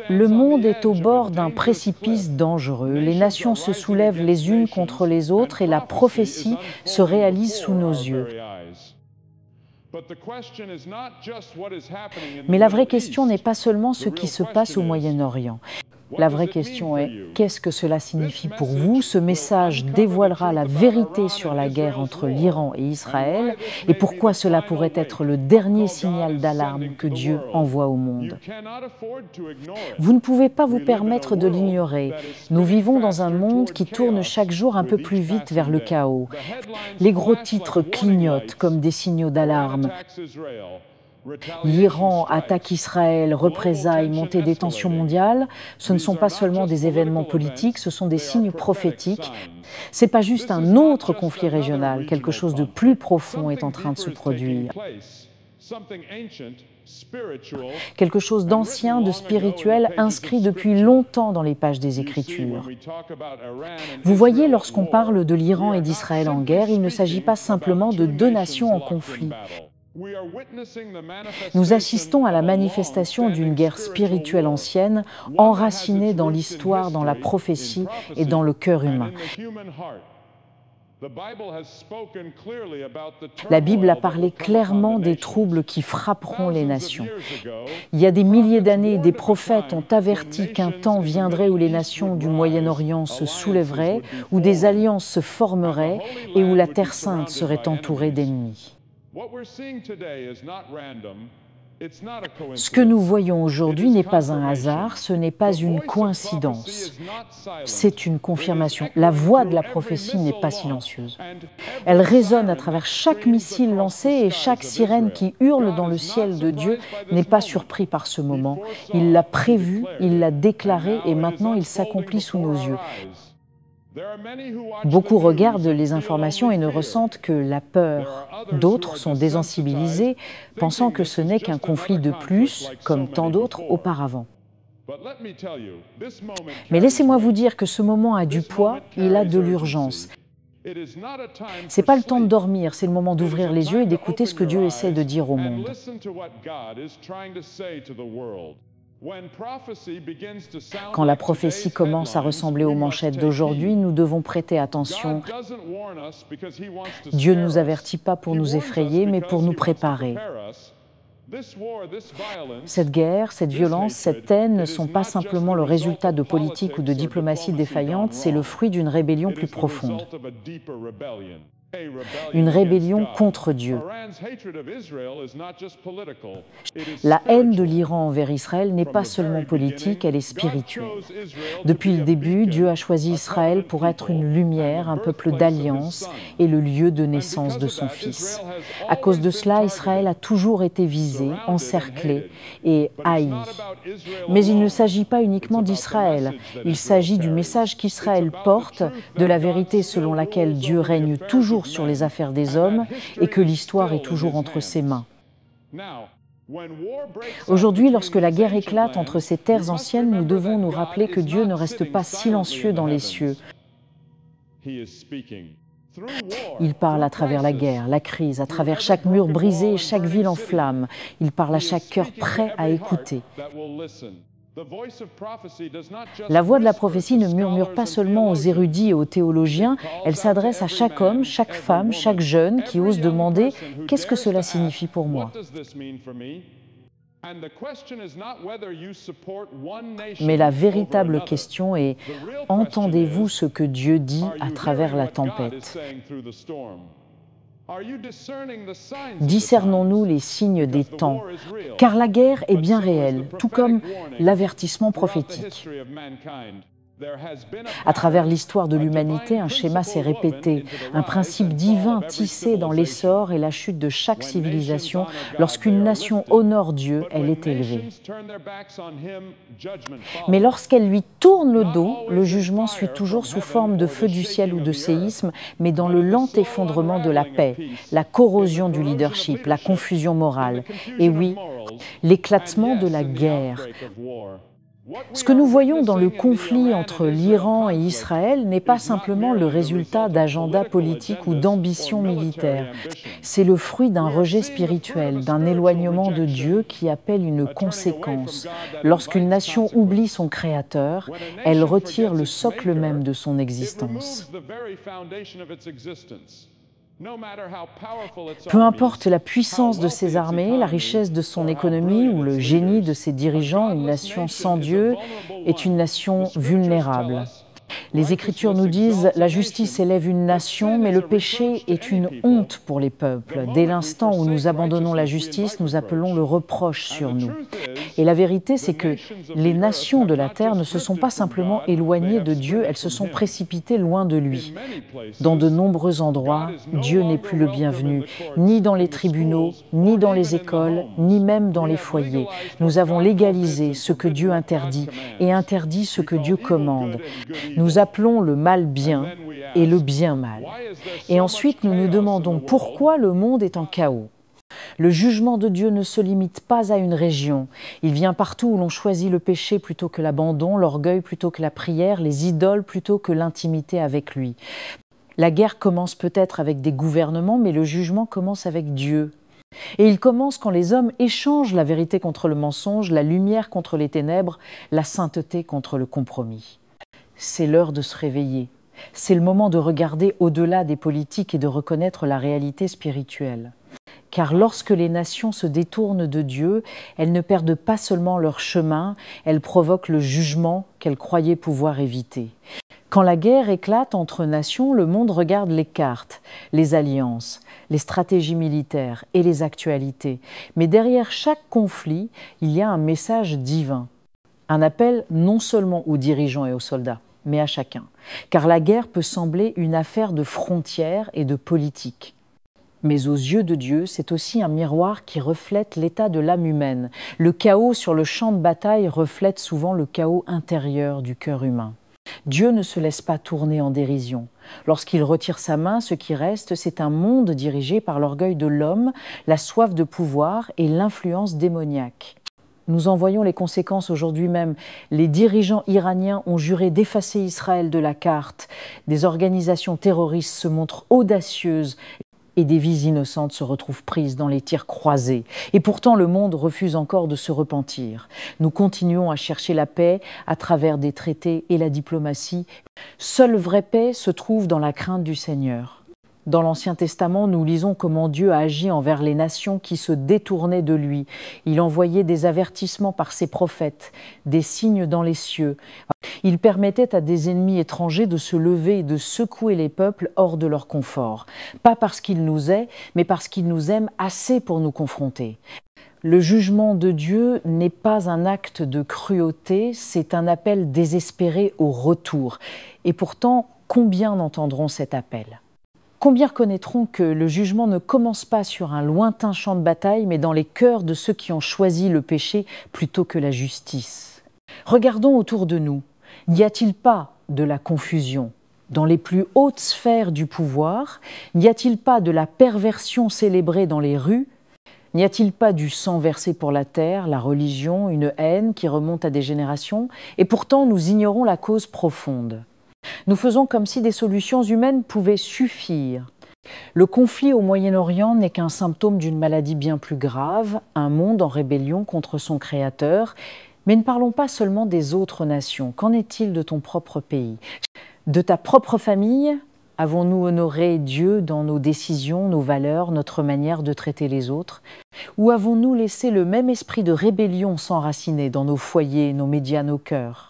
Le monde est au bord d'un précipice dangereux. Les nations se soulèvent les unes contre les autres et la prophétie se réalise sous nos yeux. Mais la vraie question n'est pas seulement ce qui se passe au Moyen-Orient. La vraie question est, qu'est-ce que cela signifie pour vous? Ce message dévoilera la vérité sur la guerre entre l'Iran et Israël et pourquoi cela pourrait être le dernier signal d'alarme que Dieu envoie au monde. Vous ne pouvez pas vous permettre de l'ignorer. Nous vivons dans un monde qui tourne chaque jour un peu plus vite vers le chaos. Les gros titres clignotent comme des signaux d'alarme. L'Iran attaque Israël, représailles, montée des tensions mondiales. Ce ne sont pas seulement des événements politiques, ce sont des signes prophétiques. Ce n'est pas juste un autre conflit régional, quelque chose de plus profond est en train de se produire. Quelque chose d'ancien, de spirituel, inscrit depuis longtemps dans les pages des Écritures. Vous voyez, lorsqu'on parle de l'Iran et d'Israël en guerre, il ne s'agit pas simplement de deux nations en conflit. Nous assistons à la manifestation d'une guerre spirituelle ancienne, enracinée dans l'histoire, dans la prophétie et dans le cœur humain. La Bible a parlé clairement des troubles qui frapperont les nations. Il y a des milliers d'années, des prophètes ont averti qu'un temps viendrait où les nations du Moyen-Orient se soulèveraient, où des alliances se formeraient et où la Terre sainte serait entourée d'ennemis. Ce que nous voyons aujourd'hui n'est pas un hasard, ce n'est pas une coïncidence, c'est une confirmation. La voix de la prophétie n'est pas silencieuse. Elle résonne à travers chaque missile lancé et chaque sirène qui hurle dans le ciel de Dieu n'est pas surpris par ce moment. Il l'a prévu, il l'a déclaré et maintenant il s'accomplit sous nos yeux. Beaucoup regardent les informations et ne ressentent que la peur. D'autres sont désensibilisés, pensant que ce n'est qu'un conflit de plus, comme tant d'autres auparavant. Mais laissez-moi vous dire que ce moment a du poids, il a de l'urgence. Ce n'est pas le temps de dormir, c'est le moment d'ouvrir les yeux et d'écouter ce que Dieu essaie de dire au monde. Quand la prophétie commence à ressembler aux manchettes d'aujourd'hui, nous devons prêter attention. Dieu ne nous avertit pas pour nous effrayer, mais pour nous préparer. Cette guerre, cette violence, cette haine ne sont pas simplement le résultat de politiques ou de diplomatie défaillantes, c'est le fruit d'une rébellion plus profonde. Une rébellion contre Dieu. La haine de l'Iran envers Israël n'est pas seulement politique, elle est spirituelle. Depuis le début, Dieu a choisi Israël pour être une lumière, un peuple d'alliance et le lieu de naissance de son Fils. À cause de cela, Israël a toujours été visé, encerclé et haï. Mais il ne s'agit pas uniquement d'Israël, il s'agit du message qu'Israël porte, de la vérité selon laquelle Dieu règne toujours sur les affaires des hommes et que l'histoire est toujours entre ses mains. Aujourd'hui, lorsque la guerre éclate entre ces terres anciennes, nous devons nous rappeler que Dieu ne reste pas silencieux dans les cieux. Il parle à travers la guerre, la crise, à travers chaque mur brisé et chaque ville en flammes. Il parle à chaque cœur prêt à écouter. La voix de la prophétie ne murmure pas seulement aux érudits et aux théologiens, elle s'adresse à chaque homme, chaque femme, chaque jeune qui ose demander « Qu'est-ce que cela signifie pour moi ?» Mais la véritable question est « Entendez-vous ce que Dieu dit à travers la tempête ?» Discernons-nous les signes des temps, car la guerre est bien réelle, tout comme l'avertissement prophétique. À travers l'histoire de l'humanité, un schéma s'est répété, un principe divin tissé dans l'essor et la chute de chaque civilisation. Lorsqu'une nation honore Dieu, elle est élevée. Mais lorsqu'elle lui tourne le dos, le jugement suit toujours sous forme de feu du ciel ou de séisme, mais dans le lent effondrement de la paix, la corrosion du leadership, la confusion morale, et oui, l'éclatement de la guerre. Ce que nous voyons dans le conflit entre l'Iran et Israël n'est pas simplement le résultat d'agendas politiques ou d'ambitions militaires. C'est le fruit d'un rejet spirituel, d'un éloignement de Dieu qui appelle une conséquence. Lorsqu'une nation oublie son Créateur, elle retire le socle même de son existence. Peu importe la puissance de ses armées, la richesse de son économie ou le génie de ses dirigeants, une nation sans Dieu est une nation vulnérable. Les Écritures nous disent « La justice élève une nation, mais le péché est une honte pour les peuples. Dès l'instant où nous abandonnons la justice, nous appelons le reproche sur nous. » Et la vérité, c'est que les nations de la terre ne se sont pas simplement éloignées de Dieu, elles se sont précipitées loin de lui. Dans de nombreux endroits, Dieu n'est plus le bienvenu, ni dans les tribunaux, ni dans les écoles, ni même dans les foyers. Nous avons légalisé ce que Dieu interdit et interdit ce que Dieu commande. Nous appelons le mal bien et le bien mal. Et ensuite, nous nous demandons pourquoi le monde est en chaos. Le jugement de Dieu ne se limite pas à une région. Il vient partout où l'on choisit le péché plutôt que l'abandon, l'orgueil plutôt que la prière, les idoles plutôt que l'intimité avec lui. La guerre commence peut-être avec des gouvernements, mais le jugement commence avec Dieu. Et il commence quand les hommes échangent la vérité contre le mensonge, la lumière contre les ténèbres, la sainteté contre le compromis. C'est l'heure de se réveiller. C'est le moment de regarder au-delà des politiques et de reconnaître la réalité spirituelle. Car lorsque les nations se détournent de Dieu, elles ne perdent pas seulement leur chemin, elles provoquent le jugement qu'elles croyaient pouvoir éviter. Quand la guerre éclate entre nations, le monde regarde les cartes, les alliances, les stratégies militaires et les actualités. Mais derrière chaque conflit, il y a un message divin. Un appel non seulement aux dirigeants et aux soldats, mais à chacun. Car la guerre peut sembler une affaire de frontières et de politique. Mais aux yeux de Dieu, c'est aussi un miroir qui reflète l'état de l'âme humaine. Le chaos sur le champ de bataille reflète souvent le chaos intérieur du cœur humain. Dieu ne se laisse pas tourner en dérision. Lorsqu'il retire sa main, ce qui reste, c'est un monde dirigé par l'orgueil de l'homme, la soif de pouvoir et l'influence démoniaque. Nous en voyons les conséquences aujourd'hui même. Les dirigeants iraniens ont juré d'effacer Israël de la carte. Des organisations terroristes se montrent audacieuses et des vies innocentes se retrouvent prises dans les tirs croisés. Et pourtant, le monde refuse encore de se repentir. Nous continuons à chercher la paix à travers des traités et la diplomatie. Seule vraie paix se trouve dans la crainte du Seigneur. Dans l'Ancien Testament, nous lisons comment Dieu a agi envers les nations qui se détournaient de lui. Il envoyait des avertissements par ses prophètes, des signes dans les cieux. Il permettait à des ennemis étrangers de se lever et de secouer les peuples hors de leur confort. Pas parce qu'il nous hait, mais parce qu'il nous aime assez pour nous confronter. Le jugement de Dieu n'est pas un acte de cruauté, c'est un appel désespéré au retour. Et pourtant, combien n'entendront cet appel ? Combien reconnaîtront que le jugement ne commence pas sur un lointain champ de bataille, mais dans les cœurs de ceux qui ont choisi le péché plutôt que la justice? Regardons autour de nous. N'y a-t-il pas de la confusion dans les plus hautes sphères du pouvoir? N'y a-t-il pas de la perversion célébrée dans les rues? N'y a-t-il pas du sang versé pour la terre, la religion, une haine qui remonte à des générations? Et pourtant, nous ignorons la cause profonde. Nous faisons comme si des solutions humaines pouvaient suffire. Le conflit au Moyen-Orient n'est qu'un symptôme d'une maladie bien plus grave, un monde en rébellion contre son Créateur. Mais ne parlons pas seulement des autres nations. Qu'en est-il de ton propre pays? De ta propre famille? Avons-nous honoré Dieu dans nos décisions, nos valeurs, notre manière de traiter les autres? Ou avons-nous laissé le même esprit de rébellion s'enraciner dans nos foyers, nos médias, nos cœurs?